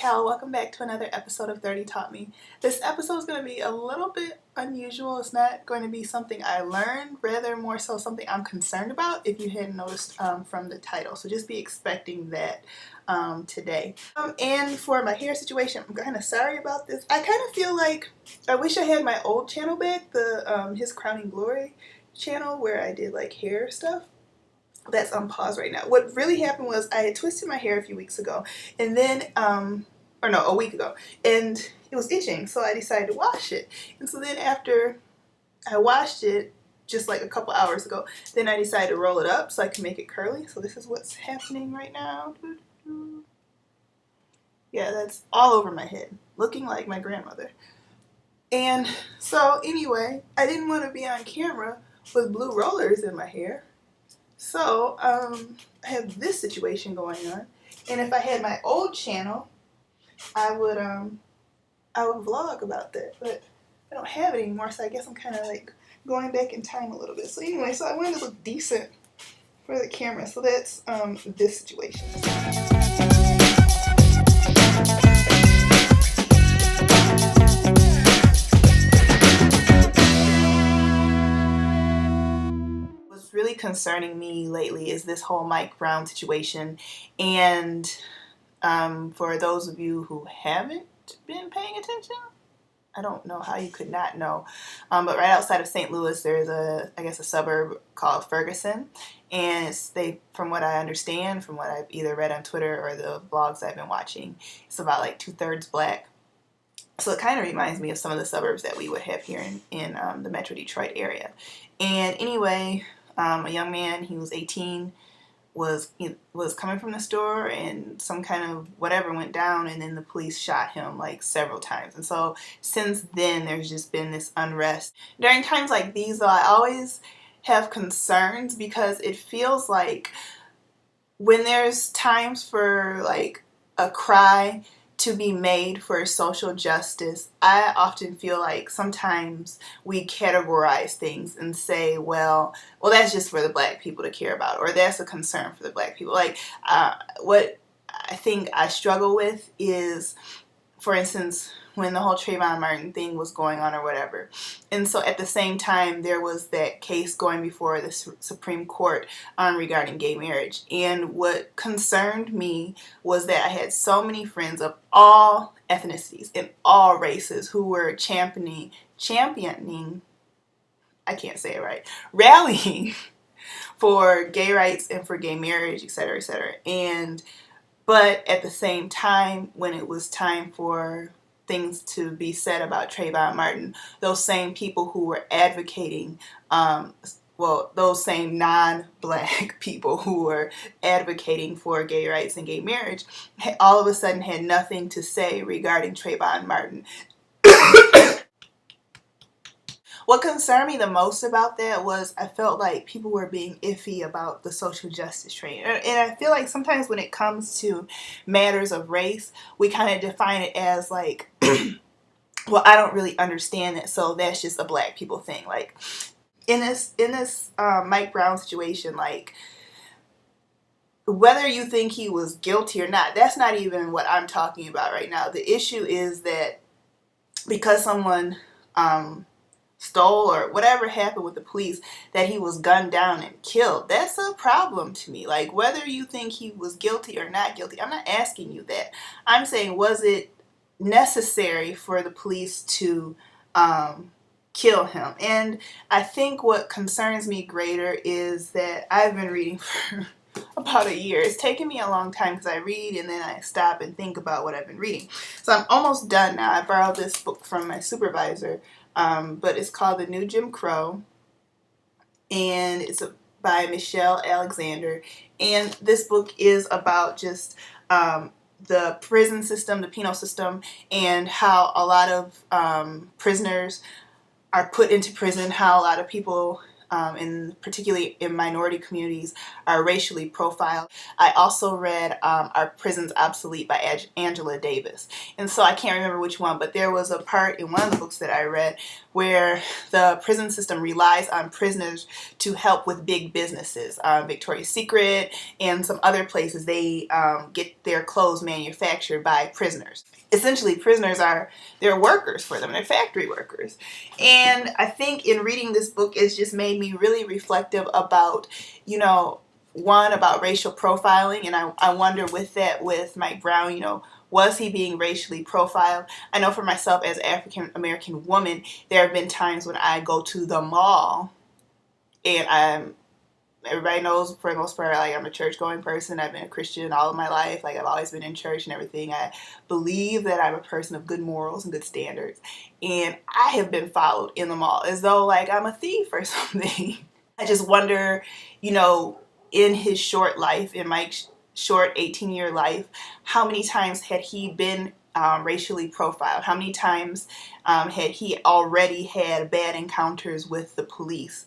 Cal. Welcome back to another episode of 30 Taught Me. This episode is going to be a little bit unusual. It's not going to be something I learned, rather more so something I'm concerned about, if you hadn't noticed from the title. So just be expecting that today. And for my hair situation, I'm kind of sorry about this. I kind of feel like I wish I had my old channel back, the His Crowning Glory channel where I did like hair stuff. That's on pause right now. What really happened was I had twisted my hair a few weeks ago, and then or no, a week ago, and it was itching, so I decided to wash it. And so then after I washed it just like a couple hours ago, then I decided to roll it up so I can make it curly. So this is what's happening right now. Yeah, that's all over my head, looking like my grandmother. And so anyway, I didn't want to be on camera with blue rollers in my hair. So, I have this situation going on, and if I had my old channel, I would vlog about that, but I don't have it anymore, so I guess I'm kind of like going back in time a little bit. So anyway, so I wanted to look decent for the camera, so that's, this situation. Really concerning me lately is this whole Mike Brown situation, and for those of you who haven't been paying attention, I don't know how you could not know, but right outside of St. Louis there's a suburb called Ferguson, and from what I understand, from what I've either read on Twitter or the blogs I've been watching, it's about like 2/3 black. So it kind of reminds me of some of the suburbs that we would have here in the Metro Detroit area. And anyway, a young man, he was 18, was coming from the store, and some kind of whatever went down, and then the police shot him like several times. And so since then there's just been this unrest. During times like these though, I always have concerns, because it feels like when there's times for like a cry to be made for social justice, I often feel like sometimes we categorize things and say, well, that's just for the black people to care about, or that's a concern for the black people. Like, what I think I struggle with is, for instance, when the whole Trayvon Martin thing was going on or whatever. And so at the same time, there was that case going before the Supreme Court regarding gay marriage. And what concerned me was that I had so many friends of all ethnicities and all races who were championing, I can't say it right, rallying for gay rights and for gay marriage, etc., etc. But at the same time, when it was time for things to be said about Trayvon Martin, those same people who were advocating, those same non-black people who were advocating for gay rights and gay marriage, all of a sudden had nothing to say regarding Trayvon Martin. What concerned me the most about that was I felt like people were being iffy about the social justice train. And I feel like sometimes when it comes to matters of race, we kind of define it as like, well, I don't really understand it, so that's just a black people thing. Like, in this Mike Brown situation, like, whether you think he was guilty or not, that's not even what I'm talking about right now. The issue is that because someone stole or whatever happened with the police, that he was gunned down and killed. That's a problem to me. Like, whether you think he was guilty or not guilty, I'm not asking you that. I'm saying, was it necessary for the police to kill him? And I think what concerns me greater is that I've been reading for about a year. It's taken me a long time because I read and then I stop and think about what I've been reading. So I'm almost done now. I borrowed this book from my supervisor, but it's called The New Jim Crow, and it's by Michelle Alexander. And this book is about just the prison system, the penal system, and how a lot of prisoners are put into prison, how a lot of people and particularly in minority communities, are racially profiled. I also read Are Prisons Obsolete by Angela Davis. And so I can't remember which one, but there was a part in one of the books that I read where the prison system relies on prisoners to help with big businesses. Victoria's Secret and some other places, they get their clothes manufactured by prisoners. Essentially, prisoners they're workers for them. They're factory workers. And I think in reading this book, it's just made me really reflective about, one, about racial profiling. And I wonder with that, with Mike Brown, was he being racially profiled? I know for myself as an African American woman, there have been times when I go to the mall and everybody knows for the most part, like, I'm a church going person. I've been a Christian all of my life. Like, I've always been in church and everything. I believe that I'm a person of good morals and good standards. And I have been followed in the mall as though like I'm a thief or something. I just wonder, in his short life, in Mike's short 18-year life, how many times had he been racially profiled? How many times had he already had bad encounters with the police?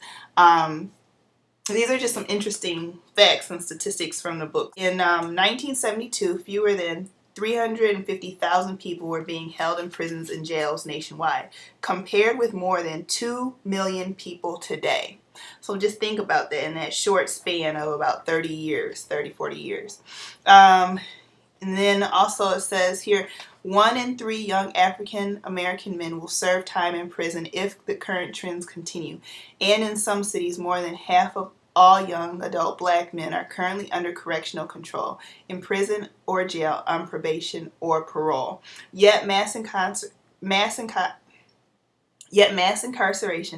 These are just some interesting facts and statistics from the book. In 1972, fewer than 350,000 people were being held in prisons and jails nationwide, compared with more than 2 million people today. So just think about that in that short span of about 40 years. And then also it says here, 1 in 3 young African American men will serve time in prison if the current trends continue. And in some cities, more than half of all young adult black men are currently under correctional control, in prison or jail, on probation or parole. Yet mass incarceration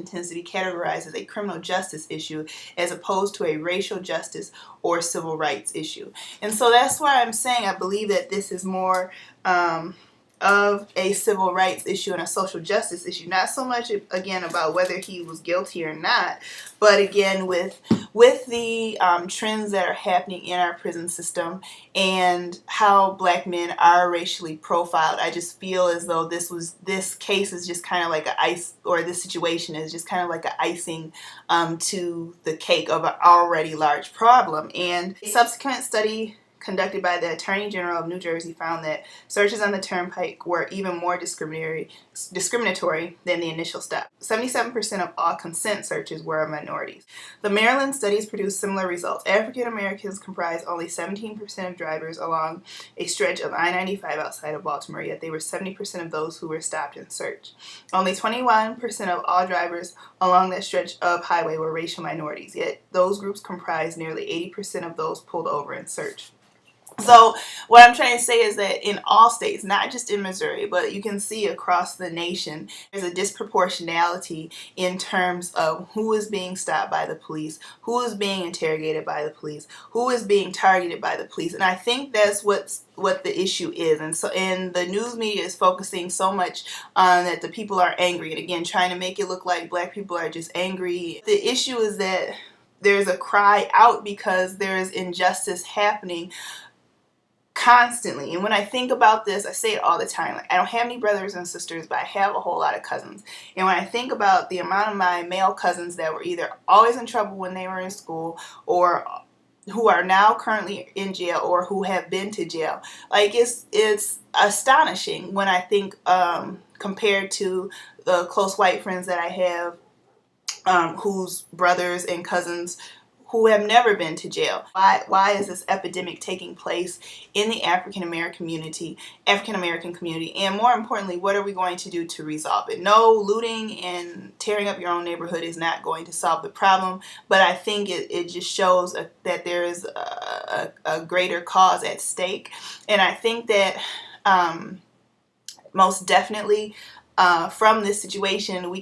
tends to be categorized as a criminal justice issue as opposed to a racial justice or civil rights issue. And so that's why I'm saying I believe that this is more of a civil rights issue and a social justice issue. Not so much, again, about whether he was guilty or not, but again, with the trends that are happening in our prison system and how black men are racially profiled, I just feel as though this case is just kind of like this situation is just kind of like an icing to the cake of an already large problem. And a subsequent study conducted by the Attorney General of New Jersey found that searches on the Turnpike were even more discriminatory than the initial step. 77% of all consent searches were of minorities. The Maryland studies produced similar results. African Americans comprised only 17% of drivers along a stretch of I-95 outside of Baltimore, yet they were 70% of those who were stopped and searched. Only 21% of all drivers along that stretch of highway were racial minorities, yet those groups comprised nearly 80% of those pulled over and searched. So what I'm trying to say is that in all states, not just in Missouri, but you can see across the nation, there's a disproportionality in terms of who is being stopped by the police, who is being interrogated by the police, who is being targeted by the police. And I think that's what the issue is. And the news media is focusing so much on that the people are angry, and again, trying to make it look like black people are just angry. The issue is that there's a cry out because there is injustice happening constantly. And when I think about this, I say it all the time. Like, I don't have any brothers and sisters, but I have a whole lot of cousins. And when I think about the amount of my male cousins that were either always in trouble when they were in school, or who are now currently in jail, or who have been to jail, like, it's astonishing when I think compared to the close white friends that I have, whose brothers and cousins who have never been to jail. Why is this epidemic taking place in the African American community, and more importantly, what are we going to do to resolve it? No, looting and tearing up your own neighborhood is not going to solve the problem, but I think it just shows that there is a greater cause at stake. And I think that most definitely from this situation,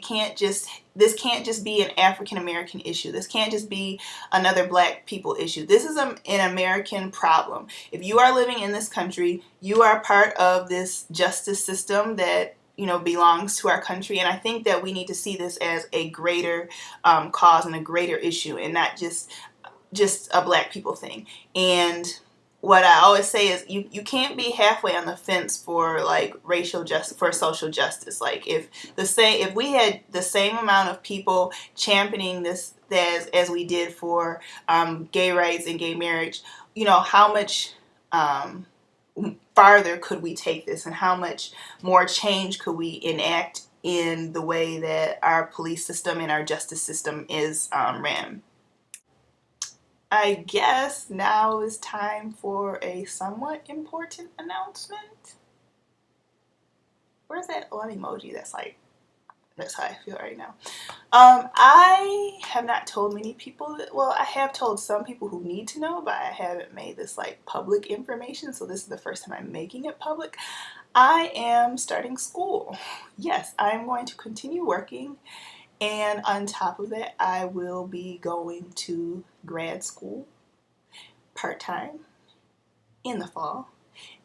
this can't just be an African American issue. This can't just be another black people issue. This is an American problem. If you are living in this country, you are part of this justice system that belongs to our country, and I think that we need to see this as a greater cause and a greater issue, and not just a black people thing. And what I always say is you can't be halfway on the fence for like for social justice. Like if we had the same amount of people championing this as we did for gay rights and gay marriage, how much farther could we take this, and how much more change could we enact in the way that our police system and our justice system is ran. I guess now is time for a somewhat important announcement. Where's that one emoji that's how I feel right now. I have not told many people I have told some people who need to know, but I haven't made this public information, so this is the first time I'm making it public. I am starting school. Yes, I'm going to continue working, and on top of that, I will be going to grad school part-time in the fall.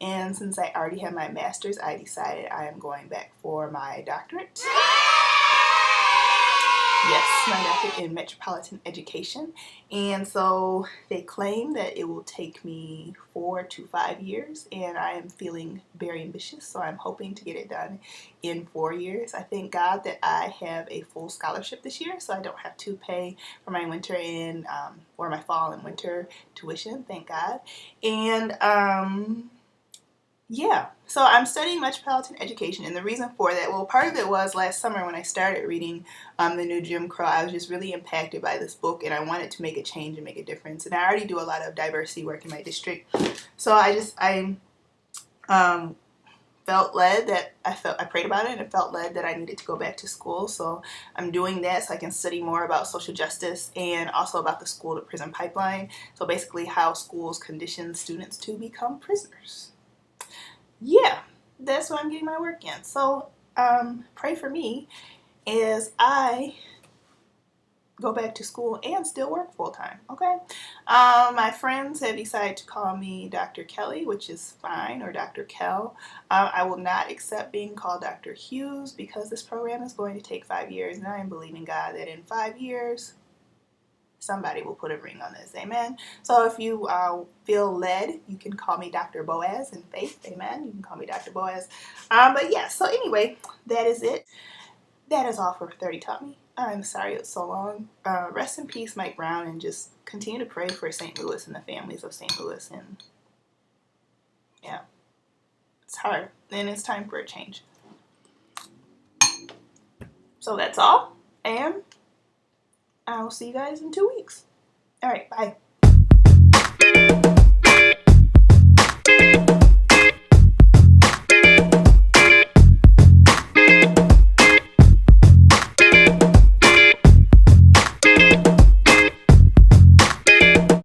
And since I already have my master's, I decided I am going back for my doctorate. Yes, my doctorate in metropolitan education. And so they claim that it will take me 4 to 5 years, and I am feeling very ambitious, so I'm hoping to get it done in 4 years. I thank God that I have a full scholarship this year, so I don't have to pay for my winter or my fall and winter tuition, thank God. And yeah, so I'm studying metropolitan education, and the reason for that, well, part of it was last summer when I started reading The New Jim Crow. I was just really impacted by this book, and I wanted to make a change and make a difference. And I already do a lot of diversity work in my district, so I felt led that I prayed about it and felt led that I needed to go back to school. So I'm doing that so I can study more about social justice and also about the school to prison pipeline. So basically how schools condition students to become prisoners. Yeah, that's what I'm getting my work in. So pray for me as I go back to school and still work full-time, okay? My friends have decided to call me Dr. Kelly, which is fine, or Dr. Kell. I will not accept being called Dr. Hughes because this program is going to take 5 years, and I am believing God that in 5 years somebody will put a ring on this, amen. So if you feel led, you can call me Dr. Boaz in faith, amen. You can call me Dr. Boaz. But yeah, so anyway, that is it. That is all for 30 Taught Me. I'm sorry it's so long. Rest in peace, Mike Brown, and just continue to pray for St. Louis and the families of St. Louis. And yeah, it's hard, and it's time for a change. So that's all, and I will see you guys in 2 weeks. All right, bye.